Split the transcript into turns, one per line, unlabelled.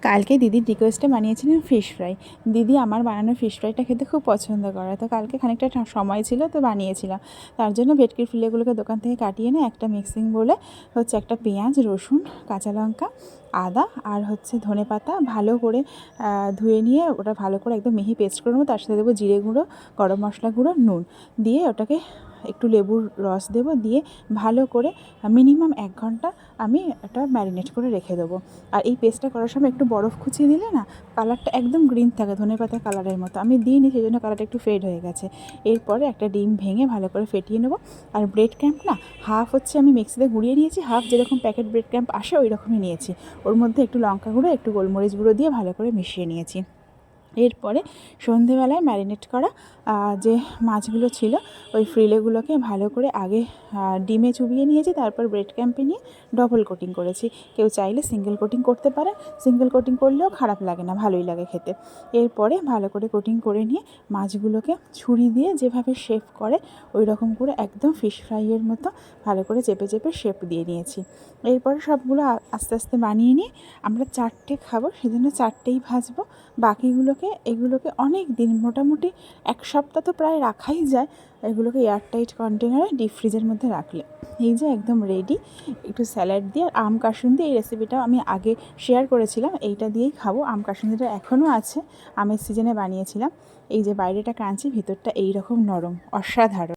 কালকে দিদির রিকোয়েস্টে বানিয়েছিলাম ফিশ ফ্রাই। দিদি আমার বানানো ফিশ ফ্রাইটা খেতে খুব পছন্দ করে, তো কালকে খানিকটা সময় ছিল তো বানিয়েছিলাম। তার জন্য ভেটকির ফিলেগুলোকে দোকান থেকে কাটিয়ে এনে একটা মিক্সিং বোলে একটা পেঁয়াজ, রসুন, কাঁচা লঙ্কা, আদা আর ধনেপাতা ভালো করে ধুয়ে নিয়ে ওটা ভালো করে একদম মিহি পেস্ট করে নেবো। তার সাথে দেবো জিরে গুঁড়ো, গরম মশলা গুঁড়ো, নুন দিয়ে ওটাকে একটু লেবুর রস দেবো, দিয়ে ভালো করে মিনিমাম 1 ঘন্টা আমি এটা ম্যারিনেট করে রেখে দেবো। আর এই পেস্টটা করার সময় একটু বরফ কুচিয়ে দিলে না কালারটা একদম গ্রিন থাকে, ধনেপাতার কালারের মতো। আমি দিইনি, সেই জন্য কালারটা একটু ফেড হয়ে গেছে। এরপরে একটা ডিম ভেঙে ভালো করে ফেটিয়ে নেবো। আর ব্রেড ক্যাম্প না হাফ আমি মিক্সিতে গুঁড়িয়ে নিয়েছি, হাফ যেরকম প্যাকেট ব্রেড ক্যাম্প আসে ওই রকমই নিয়েছি। ওর মধ্যে একটু লঙ্কা গুঁড়ো, একটু গোলমরিচ গুঁড়ো দিয়ে ভালো করে মিশিয়ে নিয়েছি। এরপরে সন্ধেবেলায় ম্যারিনেট করা যে মাছগুলো ছিল ওই ফ্রিলেগুলোকে ভালো করে আগে ডিমে চুবিয়ে নিয়েছি, তারপর ব্রেড ক্যাম্পে নিয়ে ডবল কোটিং করেছি। কেউ চাইলে সিঙ্গেল কোটিং করতে পারে, সিঙ্গেল কোটিং করলেও খারাপ লাগে না, ভালোই লাগে খেতে। এরপরে ভালো করে কোটিং করে নিয়ে মাছগুলোকে ছুরি দিয়ে যেভাবে শেপ করে ওই রকম করে একদম ফিশ ফ্রাইয়ের মতো ভালো করে চেপে চেপে শেপ দিয়ে নিয়েছি। এরপরে সবগুলো আস্তে আস্তে বানিয়ে নিয়ে আমরা 4টে খাবো, সেজন্য 4টেই ভাজবো। বাকিগুলোকে এগুলোকে অনেক দিন, মোটামুটি 1 সপ্তাহ তো প্রায় রাখাই যায় এগুলোকে এয়ারটাইট কন্টেনারে ডিপ ফ্রিজের মধ্যে রাখলে। এই যে একদম রেডি। একটু স্যালাড দিয়ে আর আম কাসুন্দি, এই রেসিপিটাও আমি আগে শেয়ার করেছিলাম, এইটা দিয়েই খাবো। আম কাসুন্দিটা এখনও আছে, আমের সিজনে বানিয়েছিলাম। এই যে বাইরেটা ক্রাঞ্চি, ভিতরটা এই রকম নরম, অসাধারণ।